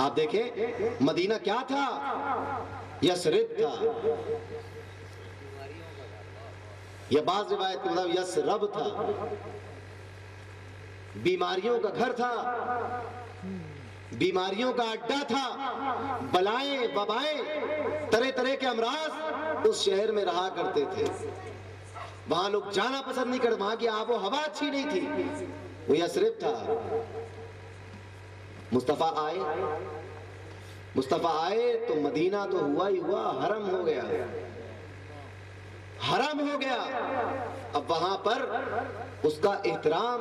آپ دیکھیں مدینہ کیا تھا؟ یثرب تھا، یا بعض روایت کے مطابق یثرب تھا، بیماریوں کا گھر تھا، بیماریوں کا اڈا تھا، بلائیں وبائیں طرح طرح کے امراض اس شہر میں رہا کرتے تھے، وہاں لوگ جانا پسند نہیں کرتے، وہاں کی آب و ہوا اچھی نہیں تھی، وہ یثرب تھا۔ مصطفیٰ آئے تو مدینہ تو ہوا ہی ہوا، حرم ہو گیا، حرم ہو گیا۔ اب وہاں پر اس کا احترام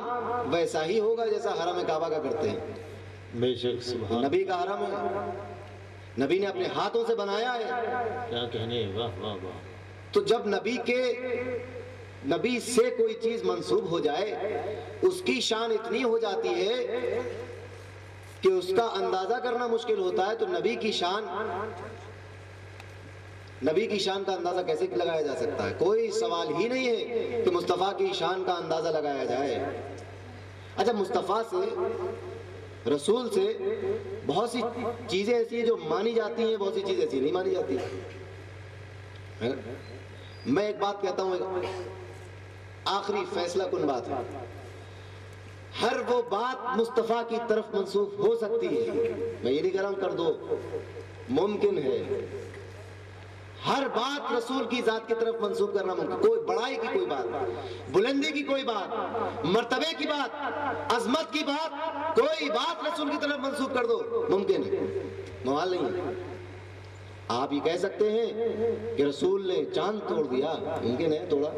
ویسا ہی ہوگا جیسا حرم کعبہ کا کرتے ہیں۔ بے شک، سبحان، نبی کا حرم ہے، نبی نے اپنے ہاتھوں سے بنایا ہے، کیا کہنے، واہ واہ واہ۔ تو جب نبی سے کوئی چیز منسوب ہو جائے، اس کی شان اتنی ہو جاتی ہے کہ اس کا اندازہ کرنا مشکل ہوتا ہے، تو نبی کی شان کا اندازہ کیسے لگایا جا سکتا ہے؟ کوئی سوال ہی نہیں ہے کہ مصطفیٰ کی شان کا اندازہ لگایا جائے۔ اچھا، مصطفیٰ سے، رسول سے بہت سی چیزیں ایسی ہیں جو مانی جاتی ہیں، بہت سی چیزیں ایسی نہیں مانی جاتی ہیں۔ میں ایک بات کہتا ہوں، آخری فیصلہ کن بات ہے، ہر وہ بات مصطفیٰ کی طرف منسوخ ہو سکتی ہے، میں یہ نہیں کہہ رہا ہوں کر دو، ممکن ہے ہر بات رسول کی ذات کی طرف منسوخ کرنا ممکن، کوئی بڑائی کی کوئی بات، بلندی کی کوئی بات، مرتبے کی بات، عظمت کی بات، کوئی بات رسول کی طرف منسوخ کر دو، ممکن ہے، محال نہیں ہے۔ آپ یہ کہہ سکتے ہیں کہ رسول نے چاند توڑ دیا، ممکن ہے توڑا،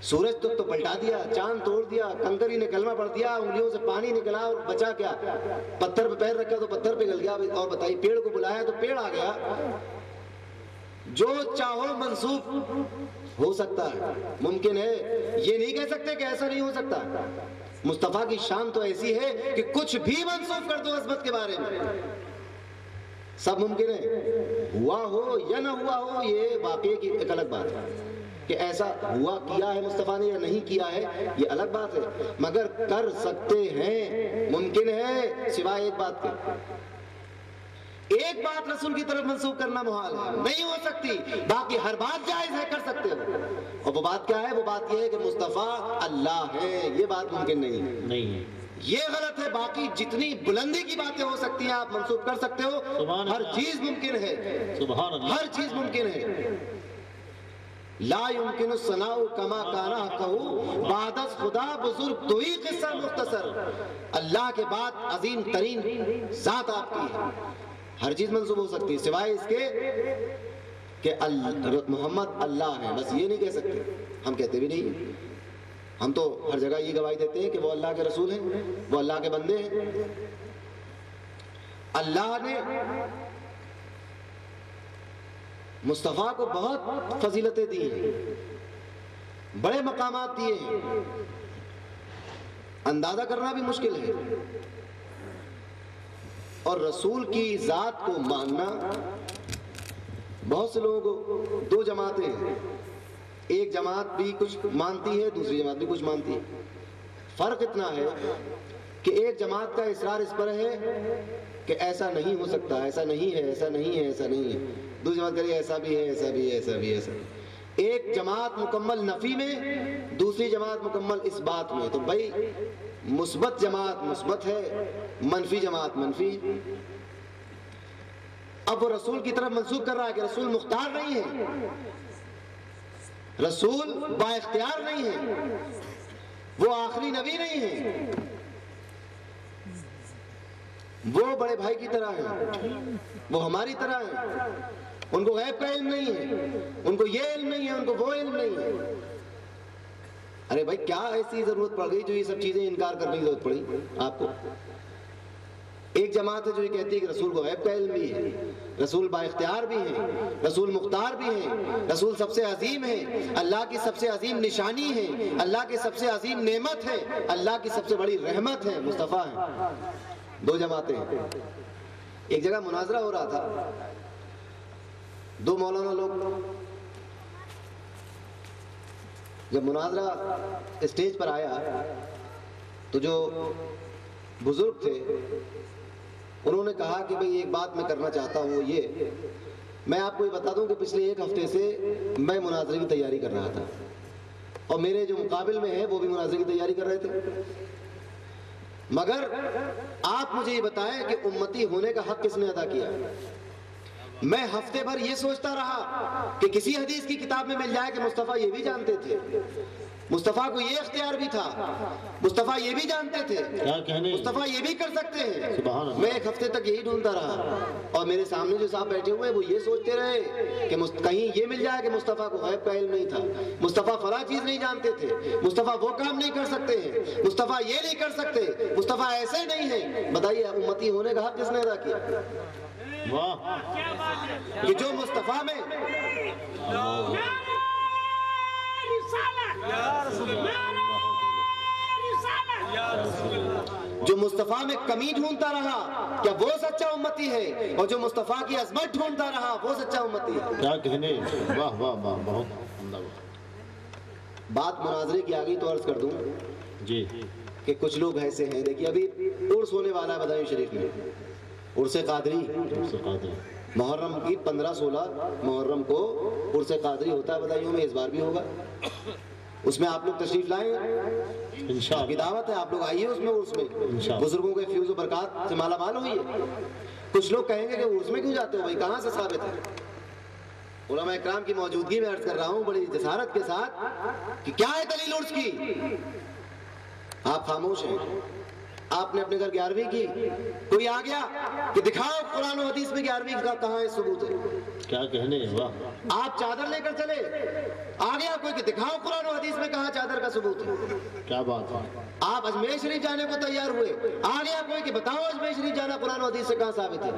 سورج تو پلٹا دیا، چاند توڑ دیا، کنکری نے کلمہ پڑھ دیا، انگلیوں سے پانی نکلا اور بچا کیا، پتھر پہ پیر رکھا تو پتھر پہ گل گیا، اور بتائیے پیڑ کو بلایا تو پیڑ آ گیا، جو چاہو منسوخ ہو سکتا ہے، ممکن ہے، یہ نہیں کہہ سکتے کہ ایسا نہیں ہو سکتا۔ مصطفیٰ کی شان تو ایسی ہے کہ کچھ بھی منسوخ کر دو عظمت کے بارے میں، سب ممکن ہے، ہوا ہو یا نہ ہوا ہو، یہ واقعے کی ایک الگ بات ہے، کہ ایسا ہوا کیا ہے مصطفیٰ نے یا نہیں کیا ہے یہ الگ بات ہے، مگر کر سکتے ہیں، ممکن ہے، سوائے ایک بات کے، ایک بات رسول کی طرف منسوخ کرنا محال ہے، نہیں ہو سکتی، باقی ہر بات جائز ہے، کر سکتے ہو، اور وہ بات کیا ہے؟ وہ بات یہ ہے کہ مصطفیٰ اللہ ہے، یہ بات ممکن نہیں ہے، یہ غلط ہے، باقی جتنی بلندی کی باتیں ہو سکتی ہیں آپ منسوخ کر سکتے ہو، ہر چیز ممکن ہے، ہر چیز ممکن ہے۔ لا يمكن الثناء كما كان حقه بعد از خدا بزرگ تو ہی قصہ مختصر، اللہ کے بعد عظیم ترین ذات آپ کی ہے، ہر چیز منسوب ہو سکتی ہے سوائے اس کے کہ محمد اللہ ہے، بس یہ نہیں کہہ سکتے، ہم کہتے بھی نہیں، ہم تو ہر جگہ یہ گواہی دیتے ہیں کہ وہ اللہ کے رسول ہیں، وہ اللہ کے بندے ہیں۔ اللہ نے مصطفیٰ کو بہت فضیلتیں دی ہیں، بڑے مقامات دیے ہیں، اندازہ کرنا بھی مشکل ہے، اور رسول کی ذات کو ماننا، بہت سے لوگوں کو دو جماعتیں ہیں، ایک جماعت بھی کچھ مانتی ہے، دوسری جماعت بھی کچھ مانتی ہے، فرق اتنا ہے کہ ایک جماعت کا اصرار اس پر ہے کہ ایسا نہیں ہو سکتا، ایسا نہیں ہے، ایسا نہیں ہے، ایسا نہیں ہے، دوسری جماعت کہہ رہی ہے ایسا بھی ہے، ایسا بھی ہے، ایسا بھی ہے، ایسا بھی۔ ایک جماعت مکمل نفی میں، دوسری جماعت مکمل اس بات میں، تو بھائی مثبت جماعت مثبت ہے، منفی جماعت منفی۔ اب وہ رسول کی طرف منسوخ کر رہا ہے کہ رسول مختار نہیں ہے، رسول با اختیار نہیں ہے، وہ آخری نبی نہیں ہے، وہ بڑے بھائی کی طرح ہیں، وہ ہماری طرح ہیں، ان کو غیب کا علم نہیں ہے، ان کو یہ علم نہیں ہے، ان کو وہ علم نہیں ہے۔ ارے بھائی کیا ایسی ضرورت پڑ گئی جو یہ سب چیزیں انکار کرنے کی ضرورت پڑی آپ کو؟ ایک جماعت ہے جو یہ کہتی ہے کہ رسول کو غیب کا علم بھی ہے، رسول با اختیار بھی ہیں، رسول مختار بھی ہیں، رسول سب سے عظیم ہے، اللہ کی سب سے عظیم نشانی ہے، اللہ کی سب سے عظیم نعمت ہے، اللہ کی سب سے بڑی رحمت ہے، مصطفیٰ ہے۔ دو جماعتیں ہیں۔ ایک جگہ مناظرہ ہو رہا تھا، دو مولانا لوگ، جب مناظرہ اسٹیج پر آیا تو جو بزرگ تھے انہوں نے کہا کہ بھئی ایک بات میں کرنا چاہتا ہوں، یہ میں آپ کو یہ بتا دوں کہ پچھلے ایک ہفتے سے میں مناظرے کی تیاری کر رہا تھا، اور میرے جو مقابل میں ہیں وہ بھی مناظرے کی تیاری کر رہے تھے، مگر آپ مجھے یہ بتائیں کہ امتی ہونے کا حق کس نے ادا کیا؟ میں ہفتے بھر یہ سوچتا رہا کہ کسی حدیث کی کتاب میں مل جائے کہ مصطفیٰ یہ بھی جانتے تھے، مصطفیٰ کو یہ اختیار بھی تھا، مصطفیٰ یہ بھی جانتے تھے، کیا کہنے، مصطفیٰ یہ بھی کر سکتے ہیں۔ سبحان اللہ۔ میں ایک ہفتے تک یہی ڈھونڈتا رہا، اور میرے سامنے جو صاحب بیٹھے ہوئے ہیں وہ یہ سوچتے رہے کہ کہیں یہ مل جائے کہ مصطفیٰ کو غیب کا علم نہیں تھا، مصطفیٰ فلاں چیز نہیں جانتے تھے، مصطفیٰ وہ کام نہیں کر سکتے ہیں، مصطفیٰ یہ نہیں کر سکتے، مصطفیٰ ایسے نہیں ہیں۔ بتائیے امتی ہونے کا حق کس نے ادا کیا؟ واہ، کہ جو مصطفیٰ میں جو مصطفیٰ میں کمی ڈھونڈتا رہا، کیا وہ سچا امتی ہے؟ اور جو مصطفیٰ کی عظمت ڈھونڈتا رہا، وہ سچا امتی ہے؟ کیا کہنے، واہ واہ واہ، بہت عمدہ بات مناظرے کی آگئی تو عرض کر دوں جی، کہ کچھ لوگ ایسے ہیں، دیکھیے ابھی عرس ہونے والا ہے بدایوں شریف میں، عرس قادری، محرم کی 15-16 محرم کو عرس قادری ہوتا ہے بدایوں میں، اس بار بھی ہوگا، اس میں آپ لوگ تشریف لائیں، انشاءاللہ کی دعوت ہے، آپ لوگ آئیے اس میں، عرس میں انشاءاللہ۔ بزرگوں کے فیوز و برکات سے مالا مال ہوئی ہے۔ کچھ لوگ کہیں گے کہ عرس میں کیوں جاتے ہو بھائی، کہاں سے ثابت ہے؟ علماء اکرام کی موجودگی میں عرض کر رہا ہوں بڑی جسارت کے ساتھ کہ کیا ہے دلیل عرس کی؟ آپ خاموش ہیں، آپ نے اپنے گھر 11ویں کی، کوئی آ گیا کہ دکھاؤ قرآن و حدیث میں 11ویں کا کہاں ہے ثبوت ہے؟ کیا کہنے، واہ، آپ چادر لے کر چلے، آ گیا کوئی کہ دکھاؤ قرآن و حدیث میں کہاں چادر کا ثبوت ہے؟ کیا بات ہے، آپ اجمیر شریف جانے کو تیار ہوئے، آ گیا کوئی کہ بتاؤ اجمیر شریف جانا قرآن و حدیث سے کہاں ثابت ہے؟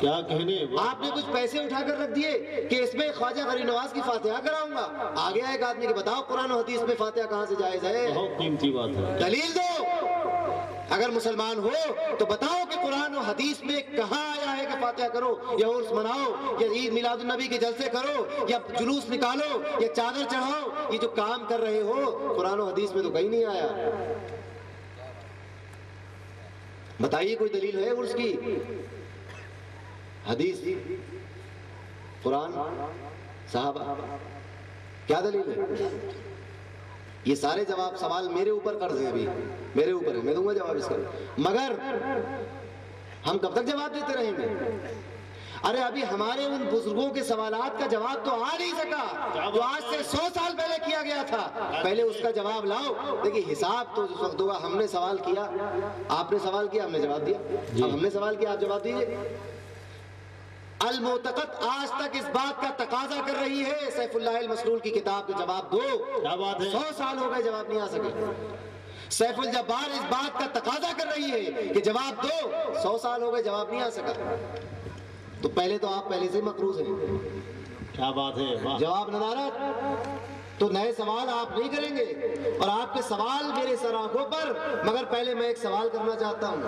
کیا کہنے، واہ، آپ نے کچھ پیسے اٹھا کر رکھ دیے کہ اس میں خواجہ غریب نواز کی فاتحہ کراؤں گا، آ گیا ایک آدمی کہ بتاؤ قرآن و حدیث میں فاتحہ کہاں سے جائز ہے؟ بہت قیمتی بات ہے، دلیل دو، اگر مسلمان ہو تو بتاؤ کہ قرآن و حدیث میں کہاں آیا ہے کہ فاتحہ کرو یا عرس مناؤ یا عید میلاد النبی کے جلسے کرو یا جلوس نکالو یا چادر چڑھاؤ، یہ جو کام کر رہے ہو قرآن و حدیث میں تو کہیں نہیں آیا۔ بتائیے کوئی دلیل ہے عرس کی؟ حدیث، قرآن، صحابہ، کیا دلیل ہے؟ یہ سارے جواب سوال میرے اوپر قرض ہیں، ابھی میرے اوپر ہے، میں دوں گا جواب اس کا، مگر ہم کب تک جواب دیتے رہیں گے؟ ارے ابھی ہمارے ان بزرگوں کے سوالات کا جواب تو آ نہیں سکا جو آج سے 100 سال پہلے کیا گیا تھا، پہلے اس کا جواب لاؤ۔ دیکھیے حساب تو اس وقت ہوگا، ہم نے سوال کیا، آپ نے سوال کیا، ہم نے جواب دیا، اب ہم نے سوال کیا، آپ جواب دیجئے۔ المعتقد آج تک اس بات کا تقاضا کر رہی ہے، سیف اللہ المسلول کی کتاب کا جواب دو، کیا بات ہے، 100 سال ہو گئے جواب نہیں آ سکے۔ سیف الجبار اس بات کا تقاضا کر رہی ہے کہ جواب دو، 100 سال ہو گئے جواب نہیں آ سکا، تو پہلے تو آپ پہلے سے مقروض ہیں، کیا بات ہے، واہ، جواب ندارت، تو نئے سوال آپ نہیں کریں گے، اور آپ کے سوال میرے سر آنکھوں پر، مگر پہلے میں ایک سوال کرنا چاہتا ہوں،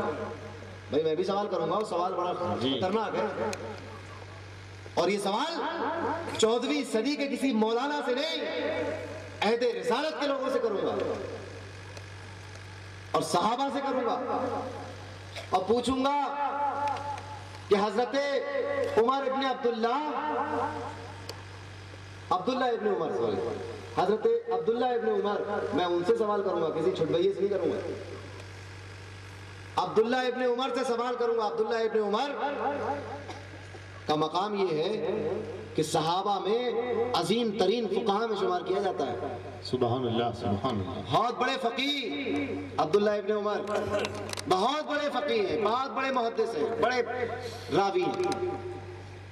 بھائی میں بھی سوال کروں گا، اور سوال بڑا خطرناک ہے، اور یہ سوال 14ویں صدی کے کسی مولانا سے نہیں، عہد رسالت کے لوگوں سے کروں گا، اور صحابہ سے کروں گا، اور پوچھوں گا کہ حضرت عمر ابن حضرت عبداللہ ابن عمر، میں ان سے سوال کروں گا، کسی چھٹبئیے سے نہیں کروں گا، عبداللہ ابن عمر سے سوال کروں گا۔ عبداللہ ابن عمر کا مقام یہ ہے کہ صحابہ میں عظیم ترین فقہاء میں شمار کیا جاتا ہے، سبحان اللہ، سبحان اللہ، بہت بڑے فقیہ عبداللہ ابن عمر، بہت بڑے فقیہ ہیں، بہت بڑے محدث ہیں، بڑے راوی ہیں،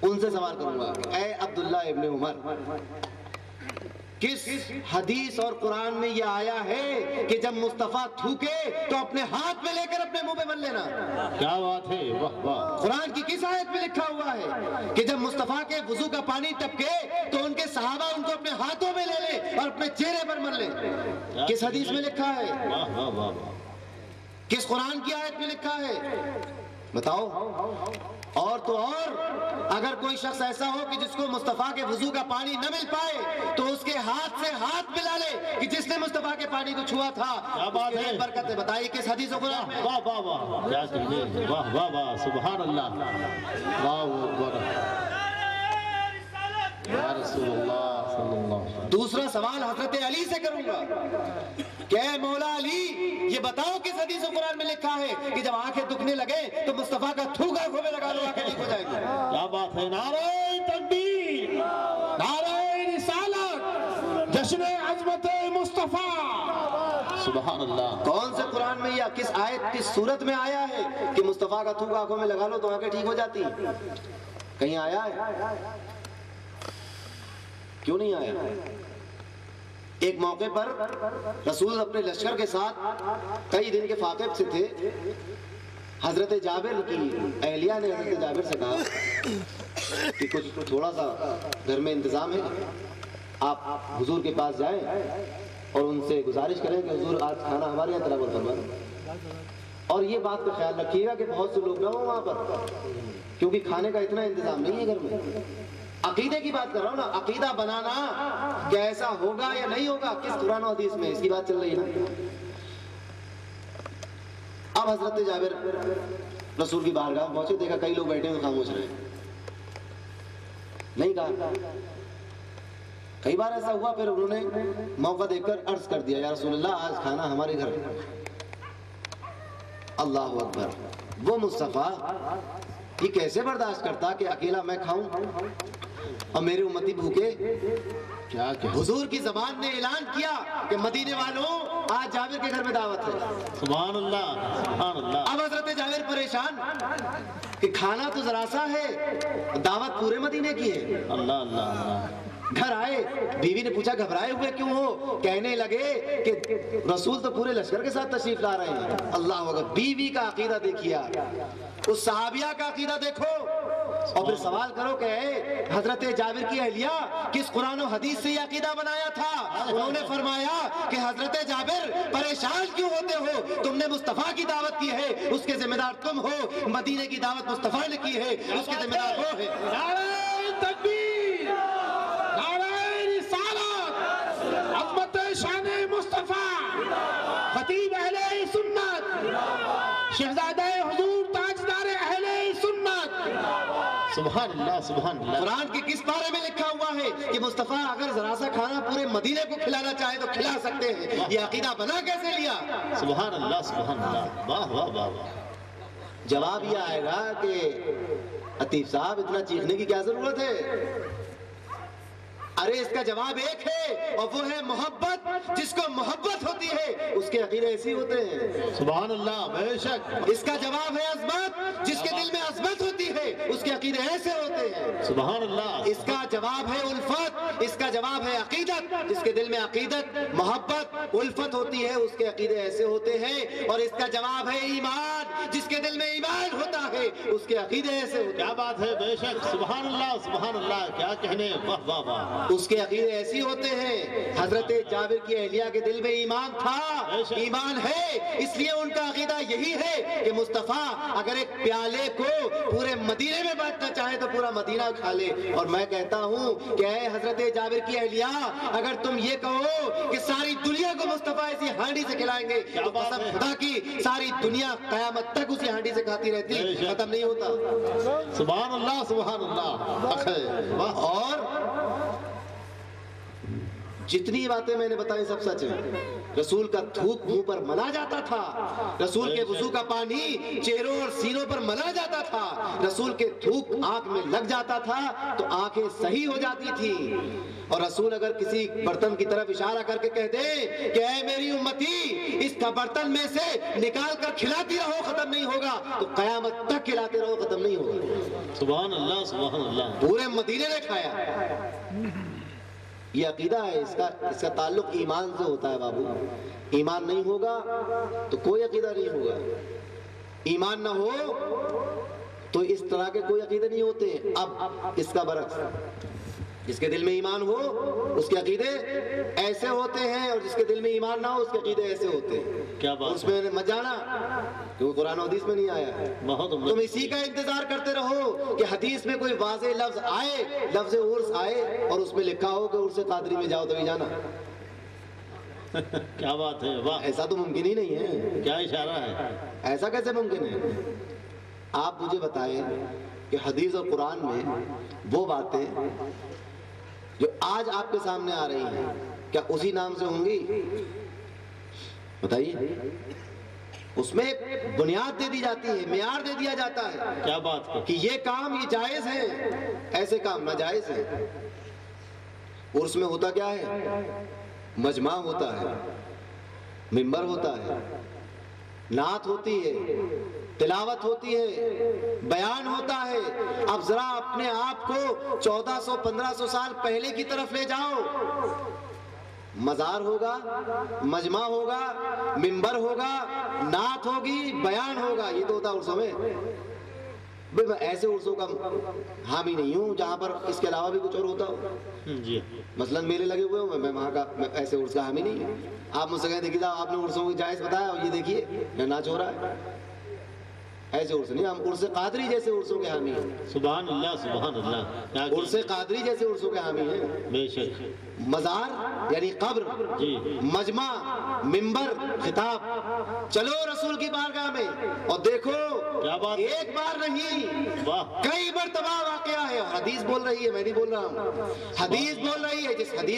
ان سے سوال کروں گا کہ اے عبداللہ ابن عمر، کس حدیث اور قرآن میں یہ آیا ہے کہ جب مصطفیٰ تھوکے تو اپنے ہاتھ میں لے کر اپنے منہ پہ بن لینا؟ کیا بات ہے، واہ واہ، قرآن کی کس آیت میں لکھا ہوا ہے کہ جب مصطفیٰ کے وضو کا پانی ٹپکے تو ان کے صحابہ ان کو اپنے ہاتھوں میں لے لیں اور اپنے چہرے پر مل لیں؟ کس حدیث میں لکھا ہے؟ واہ واہ واہ واہ، کس قرآن کی آیت میں لکھا ہے؟ بتاؤ. اور تو اور اگر کوئی شخص ایسا ہو کہ جس کو مصطفیٰ کے وضو کا پانی نہ مل پائے تو اس کے ہاتھ سے ہاتھ ملا لے کہ جس نے مصطفیٰ کے پانی کو چھوا تھا. کیا بات ہے. برکت ہے. بتائیے کس حدیث و قرآن میں. واہ واہ واہ کیا کہنے. واہ واہ واہ سبحان اللہ. واہ اکبر یا رسول اللہ صلی اللہ علیہ وسلم. دوسرا سوال حضرت علی سے کروں گا کہ اے مولا علی یہ بتاؤ کس حدیث و قرآن میں لکھا ہے کہ جب آنکھیں دکھنے لگے تو مصطفیٰ کا تھوک آنکھوں میں لگا دو آنکھیں ٹھیک ہو جائیں گی. کیا بات ہے. نعرہ تکبیر, نعرہ رسالت, جشن عظمت مصطفیٰ. سبحان اللہ. کون سے قرآن میں یا کس آیت کس صورت میں آیا ہے کہ مصطفیٰ کا تھوک آنکھوں میں لگا لو تو آنکھیں ٹھیک ہو جاتی ہیں؟ کہیں آیا ہے؟ کیوں نہیں آیا؟ ایک موقع پر رسول اپنے لشکر کے ساتھ کئی دن کے فاقے سے تھے. حضرت جابر کی اہلیہ نے حضرت جابر سے کہا کہ کچھ تھوڑا سا گھر میں انتظام ہے, آپ حضور کے پاس جائیں اور ان سے گزارش کریں کہ حضور آج کھانا ہمارے یہاں تناول فرمائیں. اور یہ بات کا خیال رکھیے گا کہ بہت سے لوگ نہ ہوں وہاں پر, کیونکہ کھانے کا اتنا انتظام نہیں ہے گھر میں. عقیدے کی بات کر رہا ہوں نا. عقیدہ بنانا کہ ایسا ہوگا یا نہیں ہوگا کس قرآن و حدیث میں, اس کی بات چل رہی ہے نا. اب حضرت جابر رسول کی بارگاہ پہنچے, دیکھا کئی لوگ بیٹھے ہوئے خاموش رہے, نہیں کہا. کئی بار ایسا ہوا, پھر انہوں نے موقع دیکھ کر عرض کر دیا یا رسول اللہ آج کھانا ہمارے گھر. اللہ اکبر. وہ مصطفیٰ یہ کیسے برداشت کرتا کہ اکیلا میں کھاؤں اور میرے امتی بھوکے. کیا کہ حضور کی زبان نے اعلان کیا کہ مدینے والوں آج جابر کے گھر میں دعوت ہے. سبحان اللہ سبحان اللہ. اب حضرت جابر پریشان کہ کھانا تو ذرا سا ہے, دعوت پورے مدینے کی ہے. اللہ اللہ اللہ. گھر آئے, بیوی نے پوچھا گھبرائے ہوئے کیوں ہو؟ کہنے لگے کہ رسول تو پورے لشکر کے ساتھ تشریف لا رہے ہیں. اللہ اکبر. بیوی کا عقیدہ دیکھیا, اس صحابیہ کا عقیدہ دیکھو, اور پھر سوال کرو کہ حضرت جابر کی اہلیہ کس قرآن و حدیث سے یہ عقیدہ بنایا تھا؟ انہوں نے فرمایا کہ حضرت جابر پریشان کیوں ہوتے ہو, تم نے مصطفیٰ کی دعوت کی ہے, اس کے ذمہ دار تم ہو. مدینے کی دعوت مصطفیٰ نے کی ہے, اس کے ذمہ دار وہ ہے. نعرہ تکبیر, نعرہ رسالت, عظمت شان مصطفیٰ, خطیب اہل سنت, شہزادہ حضور تاجدار اہل سنت. سبحان اللہ سبحان اللہ. قرآن کے کس بارے میں لکھا ہوا ہے کہ مصطفیٰ اگر ذرا سا کھانا پورے مدینے کو کھلانا چاہے تو کھلا سکتے ہیں؟ یہ عقیدہ بنا کیسے لیا؟ سبحان اللہ سبحان اللہ. واہ واہ واہ. جواب یہ آئے گا کہ عطیف صاحب اتنا چیخنے کی کیا ضرورت ہے؟ ارے اس کا جواب ایک ہے, اور وہ ہے محبت. جس کو محبت ہوتی ہے اس کے عقیدے ایسی ہوتے ہیں. سبحان اللہ. بے شک. اس کا جواب ہے عظمت. جس کے دل میں عظمت ہوتی ہے اس کے عقیدے ایسے ہوتے ہیں. سبحان اللہ. اس کا جواب ہے الفت. اس کا جواب ہے عقیدت. جس کے دل میں عقیدت, محبت, الفت ہوتی ہے اس کے عقیدے ایسے ہوتے ہیں. اور اس کا جواب ہے ایمان. جس کے دل میں ایمان ہوتا ہے اس کے عقیدے ایسے ہوتے ہیں. کیا بات ہے. بے شک. سبحان اللہ سبحان اللہ. کیا کہنے. واہ واہ واہ. اس کے عقیدے ایسی ہوتے ہیں. حضرت جابر کی اہلیہ کے دل میں ایمان تھا, ایمان ہے, اس لیے ان کا عقیدہ یہی ہے کہ مصطفیٰ اگر ایک پیالے کو پورے مدینے میں بانٹنا چاہے تو پورا مدینہ کھا لے. اور میں کہتا ہوں کہ اے حضرت جابر کی اہلیہ, اگر تم یہ کہو کہ ساری دنیا کو مصطفیٰ ایسی ہانڈی سے کھلائیں گے تو قسم خدا کی ساری دنیا قیامت تک اسی ہانڈی سے کھاتی رہتی, ختم نہیں ہوتا. سبحان اللہ سبحان اللہ. اور جتنی باتیں میں نے بتائی سب سچ ہیں. رسول کا تھوک منہ پر ملا جاتا تھا, رسول کے وضو کا پانی چہروں اور سینوں پر ملا جاتا تھا, رسول کے تھوک آنکھ میں لگ جاتا تھا تو آنکھیں صحیح ہو جاتی تھی. اور رسول اگر کسی برتن کی طرف اشارہ کر کے کہتے کہ اے میری امتی اس کا برتن میں سے نکال کر کھلاتی رہو ختم نہیں ہوگا, تو قیامت تک کھلاتے رہو ختم نہیں ہوگا. سبحان اللہ سبحان اللہ. پورے مدینے نے کھایا. یہ عقیدہ ہے. اس کا تعلق ایمان سے ہوتا ہے بابو. ایمان نہیں ہوگا تو کوئی عقیدہ نہیں ہوگا. ایمان نہ ہو تو اس طرح کے کوئی عقیدے نہیں ہوتے. اب اس کا برعکس جس کے دل میں ایمان ہو اس کے عقیدے ایسے ہوتے ہیں، اور جس کے دل میں ایمان نہ ہو اس کے عقیدے ایسے ہوتے ہیں۔ کیا بات اس میں مت جانا کیونکہ قرآن و حدیث میں نہیں آیا ہے۔ بہت عمدہ۔ تم اسی کا انتظار کرتے رہو کہ حدیث میں کوئی واضح لفظ آئے، لفظ عرس آئے اور اس میں لکھا ہو کہ عرس قادری میں جاؤ تبھی جانا۔ کیا بات ہے، واہ، ایسا تو ممکن ہی نہیں ہے۔ کیا اشارہ ہے۔ ایسا کیسے ممکن ہے؟ آپ مجھے بتائیں کہ حدیث اور قرآن میں وہ باتیں جو آج آپ کے سامنے آ رہی ہیں کیا اسی نام سے ہوں گی؟ بتائیے۔ اس میں ایک بنیاد دے دی جاتی ہے، معیار دے دیا جاتا ہے کیا بات ہے۔ کہ یہ کام یہ جائز ہے، ایسے کام ناجائز ہے۔ عرس میں ہوتا کیا ہے؟ مجمع ہوتا ہے، منبر ہوتا ہے، نعت ہوتی ہے، تلاوت ہوتی ہے، بیان ہوتا ہے۔ اب ذرا اپنے آپ کو 1400-1500 سال پہلے کی طرف لے جاؤ۔ مزار ہوگا، مجمع ہوگا، منبر ہوگا، نعت ہوگی، بیان ہوگا، یہ تو ہوتا ہے عرسوں میں۔ میں ایسے عرسوں کا حامی نہیں ہوں جہاں پر اس کے علاوہ بھی کچھ اور ہوتا ہو۔ جی مثلاً میلے لگے ہوئے ہوں، میں وہاں کا ایسے عرس کا حامی نہیں ہوں۔ آپ مجھ سے کہیں دیکھیے صاحب آپ نے عرسوں کی جائز بتایا اور یہ دیکھیے میں ناچ ہو رہا ہے، ایسے عرس نہیں، ہم عرس قادری جیسے عرسوں کے حامی ہیں۔ سبحان اللہ، سبحان اللہ۔ عرس قادری جیسے عرسوں کے حامی ہیں۔ بے شک۔ مزار یعنی قبر، جی مجمع، منبر، خطاب، چلو رسول کی بارگاہ میں اور دیکھو کیا بات، ایک بار نہیں واہ، کئی مرتبہ واقعہ ہے۔ حدیث بول رہی ہے، میں نہیں بول رہا ہوں، حدیث بول رہی ہے۔ جس حدیث